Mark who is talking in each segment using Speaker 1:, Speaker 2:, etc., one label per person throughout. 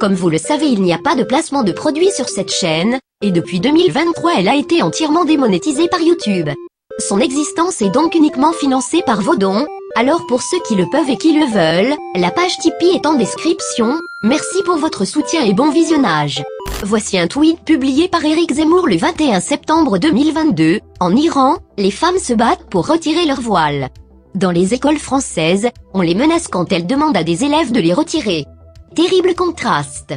Speaker 1: Comme vous le savez, il n'y a pas de placement de produits sur cette chaîne, et depuis 2023 elle a été entièrement démonétisée par YouTube. Son existence est donc uniquement financée par vos dons, alors pour ceux qui le peuvent et qui le veulent, la page Tipeee est en description. Merci pour votre soutien et bon visionnage. Voici un tweet publié par Éric Zemmour le 21 septembre 2022. En Iran, les femmes se battent pour retirer leur voile. Dans les écoles françaises, on les menace quand elles demandent à des élèves de les retirer. Terrible contraste.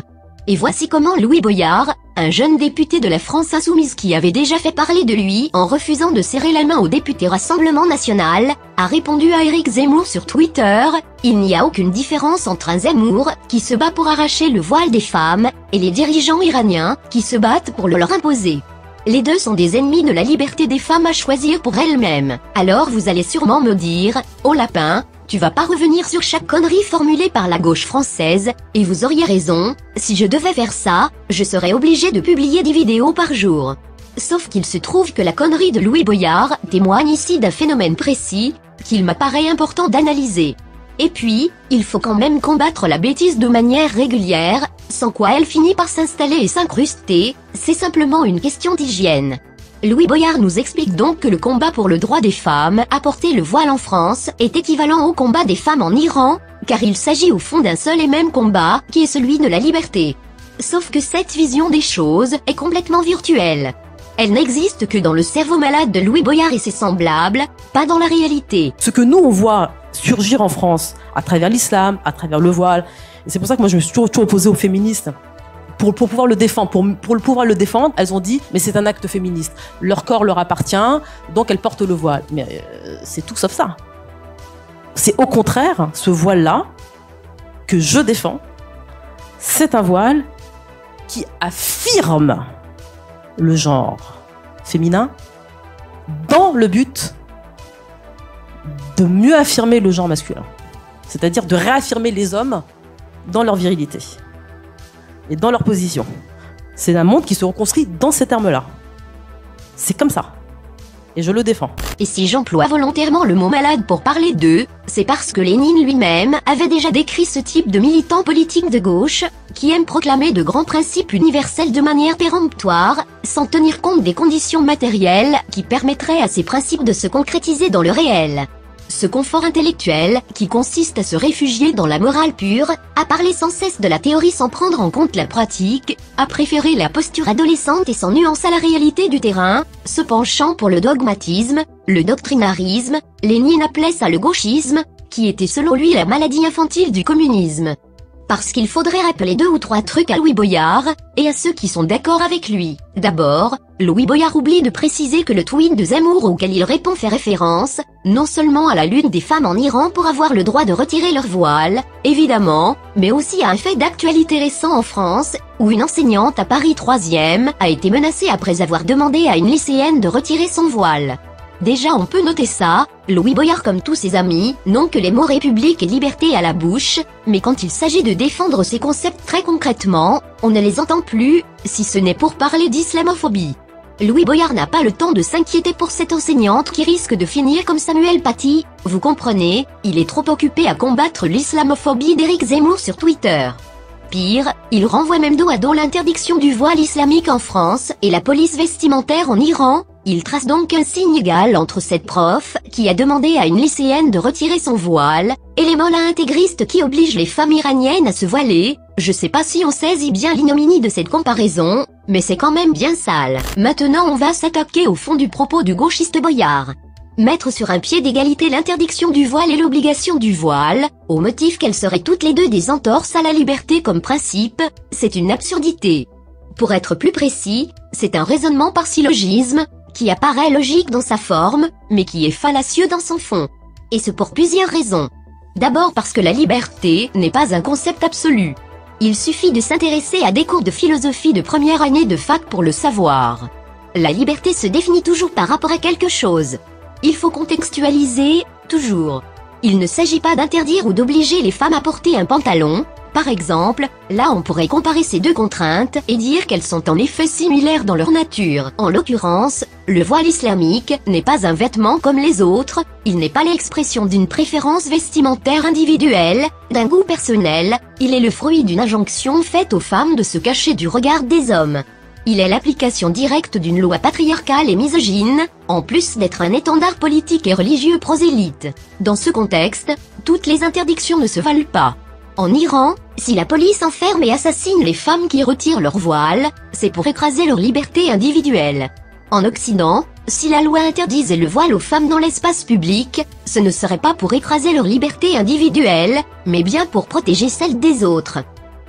Speaker 1: Et voici comment Louis Boyard, un jeune député de la France insoumise qui avait déjà fait parler de lui en refusant de serrer la main au député Rassemblement National, a répondu à Éric Zemmour sur Twitter: « Il n'y a aucune différence entre un Zemmour, qui se bat pour arracher le voile des femmes, et les dirigeants iraniens, qui se battent pour le leur imposer. Les deux sont des ennemis de la liberté des femmes à choisir pour elles-mêmes. » Alors vous allez sûrement me dire: « Oh lapin, tu vas pas revenir sur chaque connerie formulée par la gauche française, et vous auriez raison, si je devais faire ça, je serais obligé de publier 10 vidéos par jour. » Sauf qu'il se trouve que la connerie de Louis Boyard témoigne ici d'un phénomène précis, qu'il m'apparaît important d'analyser. Et puis, il faut quand même combattre la bêtise de manière régulière, sans quoi elle finit par s'installer et s'incruster, c'est simplement une question d'hygiène. Louis Boyard nous explique donc que le combat pour le droit des femmes à porter le voile en France est équivalent au combat des femmes en Iran, car il s'agit au fond d'un seul et même combat, qui est celui de la liberté. Sauf que cette vision des choses est complètement virtuelle. Elle n'existe que dans le cerveau malade de Louis Boyard et ses semblables, pas dans la réalité.
Speaker 2: Ce que nous on voit surgir en France, à travers l'islam, à travers le voile, et c'est pour ça que moi je me suis toujours opposée aux féministes. Pour pouvoir le défendre, pour pouvoir le défendre, elles ont dit mais c'est un acte féministe. Leur corps leur appartient, donc elles portent le voile. Mais c'est tout sauf ça. C'est au contraire ce voile-là que je défends. C'est un voile qui affirme le genre féminin dans le but de mieux affirmer le genre masculin. C'est-à-dire de réaffirmer les hommes dans leur virilité et dans leur position. C'est un monde qui se reconstruit dans ces termes-là. C'est comme ça. Et je le défends.
Speaker 1: Et si j'emploie volontairement le mot malade pour parler d'eux, c'est parce que Lénine lui-même avait déjà décrit ce type de militant politique de gauche, qui aime proclamer de grands principes universels de manière péremptoire, sans tenir compte des conditions matérielles qui permettraient à ces principes de se concrétiser dans le réel. Ce confort intellectuel, qui consiste à se réfugier dans la morale pure, à parler sans cesse de la théorie sans prendre en compte la pratique, à préférer la posture adolescente et sans nuance à la réalité du terrain, se penchant pour le dogmatisme, le doctrinarisme, Lénine appelait ça le gauchisme, qui était selon lui la maladie infantile du communisme. Parce qu'il faudrait rappeler 2 ou 3 trucs à Louis Boyard, et à ceux qui sont d'accord avec lui. D'abord, Louis Boyard oublie de préciser que le tweet de Zemmour auquel il répond fait référence, non seulement à la lutte des femmes en Iran pour avoir le droit de retirer leur voile, évidemment, mais aussi à un fait d'actualité récent en France, où une enseignante à Paris 3e a été menacée après avoir demandé à une lycéenne de retirer son voile. Déjà on peut noter ça, Louis Boyard comme tous ses amis, n'ont que les mots République et liberté à la bouche, mais quand il s'agit de défendre ces concepts très concrètement, on ne les entend plus, si ce n'est pour parler d'islamophobie. Louis Boyard n'a pas le temps de s'inquiéter pour cette enseignante qui risque de finir comme Samuel Paty, vous comprenez, il est trop occupé à combattre l'islamophobie d'Éric Zemmour sur Twitter. Pire, il renvoie même dos à dos l'interdiction du voile islamique en France et la police vestimentaire en Iran. Il trace donc un signe égal entre cette prof, qui a demandé à une lycéenne de retirer son voile, et les mollahs intégristes qui obligent les femmes iraniennes à se voiler. Je sais pas si on saisit bien l'ignominie de cette comparaison, mais c'est quand même bien sale. Maintenant on va s'attaquer au fond du propos du gauchiste Boyard. Mettre sur un pied d'égalité l'interdiction du voile et l'obligation du voile, au motif qu'elles seraient toutes les deux des entorses à la liberté comme principe, c'est une absurdité. Pour être plus précis, c'est un raisonnement par syllogisme, qui apparaît logique dans sa forme, mais qui est fallacieux dans son fond. Et ce pour plusieurs raisons. D'abord parce que la liberté n'est pas un concept absolu. Il suffit de s'intéresser à des cours de philosophie de première année de fac pour le savoir. La liberté se définit toujours par rapport à quelque chose. Il faut contextualiser, toujours. Il ne s'agit pas d'interdire ou d'obliger les femmes à porter un pantalon, Par exemple, là on pourrait comparer ces deux contraintes et dire qu'elles sont en effet similaires dans leur nature. En l'occurrence, le voile islamique n'est pas un vêtement comme les autres, il n'est pas l'expression d'une préférence vestimentaire individuelle, d'un goût personnel, il est le fruit d'une injonction faite aux femmes de se cacher du regard des hommes. Il est l'application directe d'une loi patriarcale et misogyne, en plus d'être un étendard politique et religieux prosélyte. Dans ce contexte, toutes les interdictions ne se valent pas. En Iran, si la police enferme et assassine les femmes qui retirent leur voile, c'est pour écraser leur liberté individuelle. En Occident, si la loi interdisait le voile aux femmes dans l'espace public, ce ne serait pas pour écraser leur liberté individuelle, mais bien pour protéger celle des autres.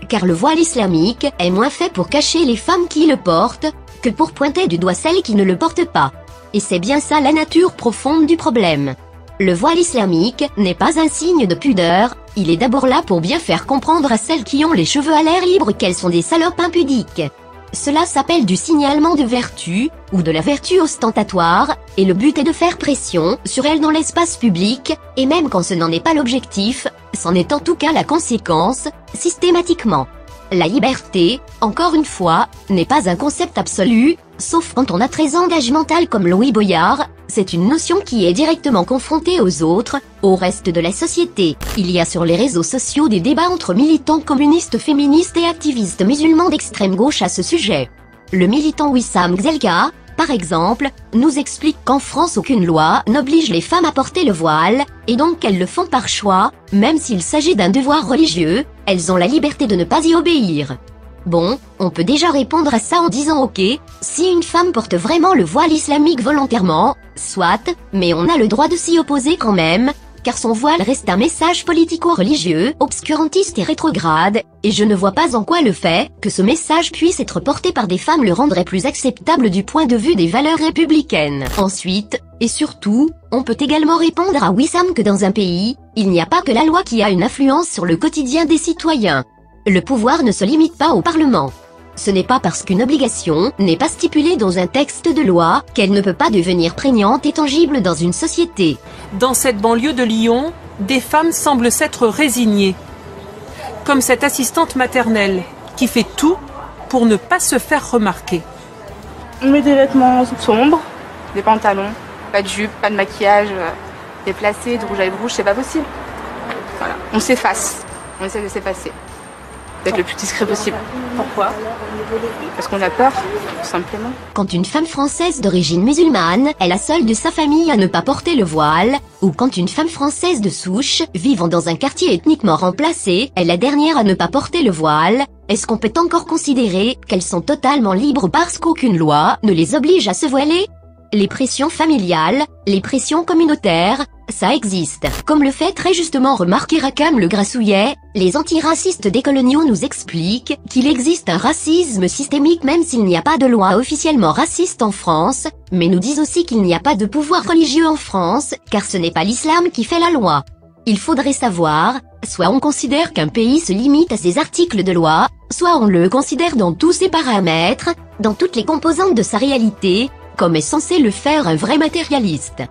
Speaker 1: Car le voile islamique est moins fait pour cacher les femmes qui le portent, que pour pointer du doigt celles qui ne le portent pas. Et c'est bien ça la nature profonde du problème. Le voile islamique n'est pas un signe de pudeur, il est d'abord là pour bien faire comprendre à celles qui ont les cheveux à l'air libre qu'elles sont des salopes impudiques. Cela s'appelle du signalement de vertu, ou de la vertu ostentatoire, et le but est de faire pression sur elles dans l'espace public, et même quand ce n'en est pas l'objectif, c'en est en tout cas la conséquence, systématiquement. La liberté, encore une fois, n'est pas un concept absolu, sauf quand on a très engagé mental comme Louis Boyard, c'est une notion qui est directement confrontée aux autres, au reste de la société. Il y a sur les réseaux sociaux des débats entre militants communistes féministes et activistes musulmans d'extrême gauche à ce sujet. Le militant Wissam Gzelka, par exemple, nous explique qu'en France aucune loi n'oblige les femmes à porter le voile, et donc qu'elles le font par choix, même s'il s'agit d'un devoir religieux, elles ont la liberté de ne pas y obéir. Bon, on peut déjà répondre à ça en disant ok, si une femme porte vraiment le voile islamique volontairement, soit, mais on a le droit de s'y opposer quand même, car son voile reste un message politico-religieux, obscurantiste et rétrograde, et je ne vois pas en quoi le fait que ce message puisse être porté par des femmes le rendrait plus acceptable du point de vue des valeurs républicaines. Ensuite, et surtout, on peut également répondre à Wissam que dans un pays, il n'y a pas que la loi qui a une influence sur le quotidien des citoyens. Le pouvoir ne se limite pas au Parlement. Ce n'est pas parce qu'une obligation n'est pas stipulée dans un texte de loi qu'elle ne peut pas devenir prégnante et tangible dans une société.
Speaker 3: Dans cette banlieue de Lyon, des femmes semblent s'être résignées. Comme cette assistante maternelle qui fait tout pour ne pas se faire remarquer.
Speaker 4: On met des vêtements sombres, des pantalons, pas de jupe, pas de maquillage déplacé, de rouge à lèvres rouge, c'est pas possible. Voilà, on s'efface, on essaie de s'effacer. D'être le plus discret possible. Pourquoi ? Parce qu'on a peur, tout simplement.
Speaker 1: Quand une femme française d'origine musulmane est la seule de sa famille à ne pas porter le voile, ou quand une femme française de souche, vivant dans un quartier ethniquement remplacé, est la dernière à ne pas porter le voile, est-ce qu'on peut encore considérer qu'elles sont totalement libres parce qu'aucune loi ne les oblige à se voiler ? Les pressions familiales, les pressions communautaires, ça existe. Comme le fait très justement remarquer Rakam le Grassouillet, les antiracistes décoloniaux nous expliquent qu'il existe un racisme systémique même s'il n'y a pas de loi officiellement raciste en France, mais nous disent aussi qu'il n'y a pas de pouvoir religieux en France, car ce n'est pas l'islam qui fait la loi. Il faudrait savoir, soit on considère qu'un pays se limite à ses articles de loi, soit on le considère dans tous ses paramètres, dans toutes les composantes de sa réalité, comme est censé le faire un vrai matérialiste.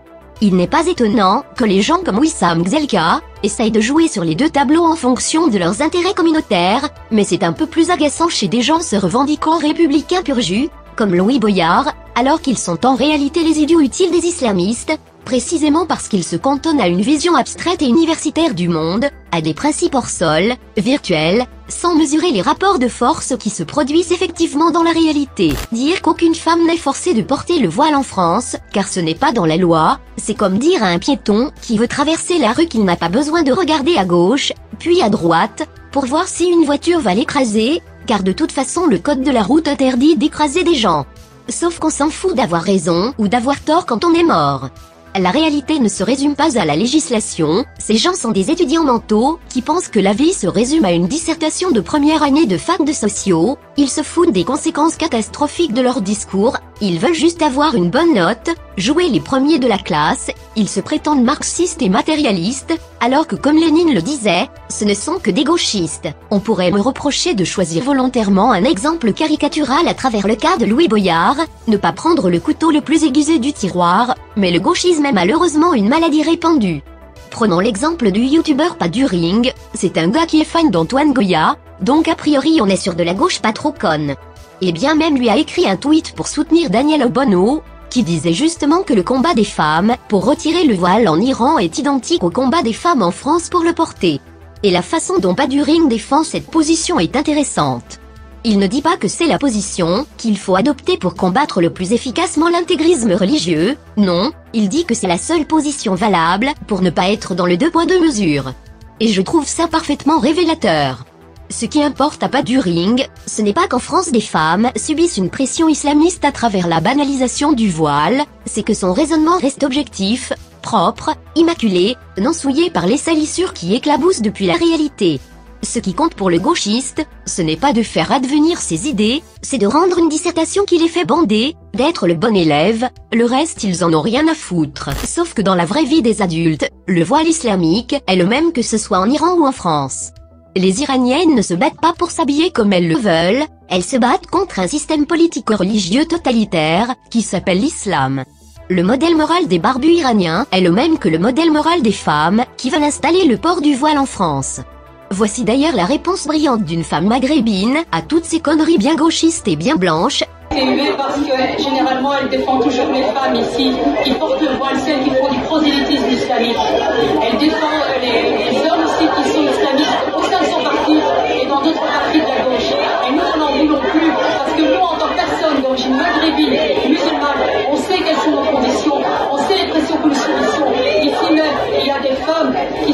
Speaker 1: Il n'est pas étonnant que les gens comme Wissam Gzelka essayent de jouer sur les deux tableaux en fonction de leurs intérêts communautaires, mais c'est un peu plus agaçant chez des gens se revendiquant républicains pur jus, comme Louis Boyard, alors qu'ils sont en réalité les idiots utiles des islamistes, précisément parce qu'ils se cantonnent à une vision abstraite et universitaire du monde, à des principes hors sol, virtuels, sans mesurer les rapports de force qui se produisent effectivement dans la réalité. Dire qu'aucune femme n'est forcée de porter le voile en France, car ce n'est pas dans la loi, c'est comme dire à un piéton qui veut traverser la rue qu'il n'a pas besoin de regarder à gauche, puis à droite, pour voir si une voiture va l'écraser, car de toute façon le code de la route interdit d'écraser des gens. Sauf qu'on s'en fout d'avoir raison ou d'avoir tort quand on est mort. La réalité ne se résume pas à la législation, ces gens sont des étudiants mentaux, qui pensent que la vie se résume à une dissertation de première année de fac de sociaux, ils se foutent des conséquences catastrophiques de leur discours, ils veulent juste avoir une bonne note, jouer les premiers de la classe, ils se prétendent marxistes et matérialistes, alors que comme Lénine le disait, ce ne sont que des gauchistes. On pourrait me reprocher de choisir volontairement un exemple caricatural à travers le cas de Louis Boyard, ne pas prendre le couteau le plus aiguisé du tiroir, mais le gauchisme est malheureusement une maladie répandue. Prenons l'exemple du youtubeur Paduring, c'est un gars qui est fan d'Antoine Goya, donc a priori on est sur de la gauche pas trop conne. Et bien même lui a écrit un tweet pour soutenir Daniel Obono, qui disait justement que le combat des femmes pour retirer le voile en Iran est identique au combat des femmes en France pour le porter. Et la façon dont Paduring défend cette position est intéressante. Il ne dit pas que c'est la position qu'il faut adopter pour combattre le plus efficacement l'intégrisme religieux, non, il dit que c'est la seule position valable pour ne pas être dans le deux poids deux mesures. Et je trouve ça parfaitement révélateur. Ce qui importe à Paduring, ce n'est pas qu'en France des femmes subissent une pression islamiste à travers la banalisation du voile, c'est que son raisonnement reste objectif, propre, immaculé, non souillé par les salissures qui éclaboussent depuis la réalité. Ce qui compte pour le gauchiste, ce n'est pas de faire advenir ses idées, c'est de rendre une dissertation qui les fait bander, d'être le bon élève, le reste ils en ont rien à foutre. Sauf que dans la vraie vie des adultes, le voile islamique est le même que ce soit en Iran ou en France. Les Iraniennes ne se battent pas pour s'habiller comme elles le veulent, elles se battent contre un système politico-religieux totalitaire, qui s'appelle l'islam. Le modèle moral des barbus iraniens est le même que le modèle moral des femmes, qui veulent installer le port du voile en France. Voici d'ailleurs la réponse brillante d'une femme maghrébine à toutes ces conneries bien gauchistes et bien blanches.
Speaker 5: C'est hué parce que généralement elle défend toujours les femmes ici qui portent le voile, celles qui font du prosélytisme islamique. Elle défend les hommes aussi qui sont islamistes au sein de son parti et dans d'autres partis de la gauche. Et nous on n'en voulons plus parce que nous en tant que personne d'origine maghrébine, musulmane, on sait quelles sont nos conditions, on sait les pressions que nous subissons. Ici même, il y a des femmes qui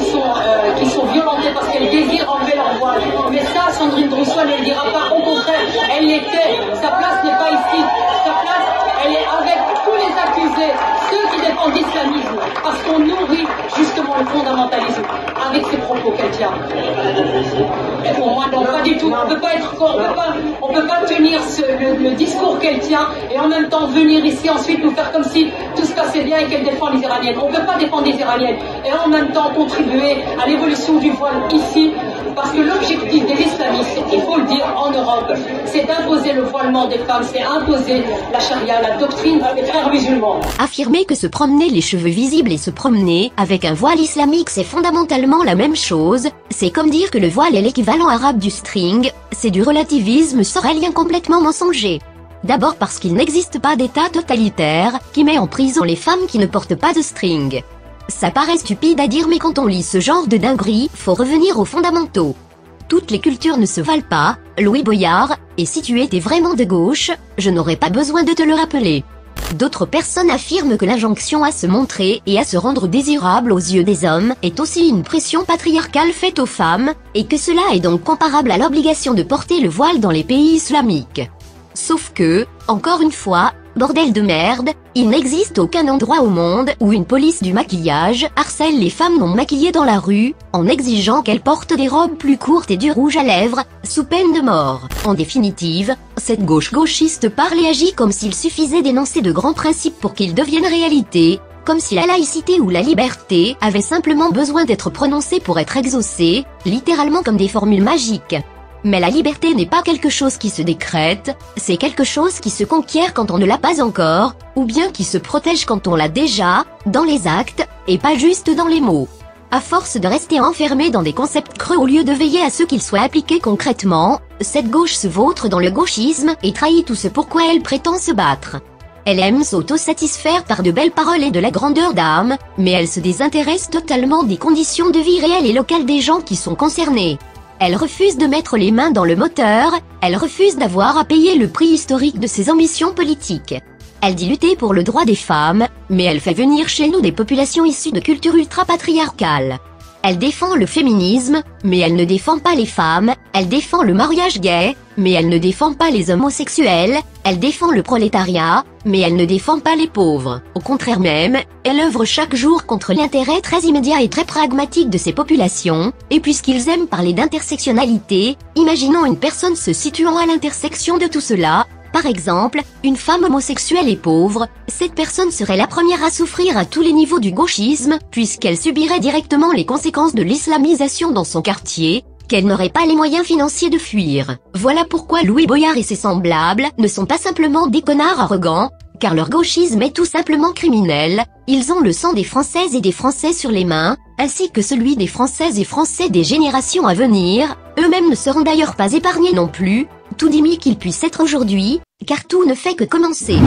Speaker 5: sont violentées parce qu'elles désirent enlever leur voile. Mais ça, Sandrine Rousseau ne le dira pas, au contraire, elle l'était. Sa place n'est pas ici. Sa place, elle est avec tous les accusés, ceux qui défendent l'islamisme, parce qu'on nourrit justement le fondamentalisme avec ces propos qu'elle tient. Et pour moi, non, pas du tout. On peut pas tenir le discours qu'elle tient et en même temps venir ici ensuite nous faire comme si tout se passait bien et qu'elle défend les Iraniennes. On ne peut pas défendre les Iraniennes et en même temps contribuer à l'évolution du voile ici. Parce que l'objectif de l'islamisme, il faut le dire, en Europe, c'est d'imposer le voilement des femmes, c'est imposer la charia, la doctrine des frères musulmans.
Speaker 1: Affirmer que se promener les cheveux visibles et se promener avec un voile islamique c'est fondamentalement la même chose, c'est comme dire que le voile est l'équivalent arabe du string, c'est du relativisme sorélien complètement mensonger. D'abord parce qu'il n'existe pas d'État totalitaire qui met en prison les femmes qui ne portent pas de string. Ça paraît stupide à dire mais quand on lit ce genre de dinguerie, faut revenir aux fondamentaux. Toutes les cultures ne se valent pas, Louis Boyard, et si tu étais vraiment de gauche, je n'aurais pas besoin de te le rappeler. D'autres personnes affirment que l'injonction à se montrer et à se rendre désirable aux yeux des hommes est aussi une pression patriarcale faite aux femmes, et que cela est donc comparable à l'obligation de porter le voile dans les pays islamiques. Sauf que, encore une fois, bordel de merde, il n'existe aucun endroit au monde où une police du maquillage harcèle les femmes non maquillées dans la rue, en exigeant qu'elles portent des robes plus courtes et du rouge à lèvres, sous peine de mort. En définitive, cette gauche gauchiste parle et agit comme s'il suffisait d'énoncer de grands principes pour qu'ils deviennent réalité, comme si la laïcité ou la liberté avaient simplement besoin d'être prononcées pour être exaucées, littéralement comme des formules magiques. Mais la liberté n'est pas quelque chose qui se décrète, c'est quelque chose qui se conquiert quand on ne l'a pas encore, ou bien qui se protège quand on l'a déjà, dans les actes, et pas juste dans les mots. À force de rester enfermé dans des concepts creux au lieu de veiller à ce qu'ils soient appliqués concrètement, cette gauche se vautre dans le gauchisme et trahit tout ce pourquoi elle prétend se battre. Elle aime s'auto-satisfaire par de belles paroles et de la grandeur d'âme, mais elle se désintéresse totalement des conditions de vie réelles et locales des gens qui sont concernés. Elle refuse de mettre les mains dans le moteur, elle refuse d'avoir à payer le prix historique de ses ambitions politiques. Elle dit lutter pour le droit des femmes, mais elle fait venir chez nous des populations issues de cultures ultra-patriarcales. Elle défend le féminisme, mais elle ne défend pas les femmes, elle défend le mariage gay, mais elle ne défend pas les homosexuels, elle défend le prolétariat, mais elle ne défend pas les pauvres. Au contraire même, elle œuvre chaque jour contre l'intérêt très immédiat et très pragmatique de ces populations, et puisqu'ils aiment parler d'intersectionnalité, imaginons une personne se situant à l'intersection de tout cela. Par exemple, une femme homosexuelle et pauvre, cette personne serait la première à souffrir à tous les niveaux du gauchisme, puisqu'elle subirait directement les conséquences de l'islamisation dans son quartier, qu'elle n'aurait pas les moyens financiers de fuir. Voilà pourquoi Louis Boyard et ses semblables ne sont pas simplement des connards arrogants, car leur gauchisme est tout simplement criminel. Ils ont le sang des Françaises et des Français sur les mains, ainsi que celui des Françaises et Français des générations à venir. Eux-mêmes ne seront d'ailleurs pas épargnés non plus, tout dit mis qu'ils puissent être aujourd'hui, car tout ne fait que commencer.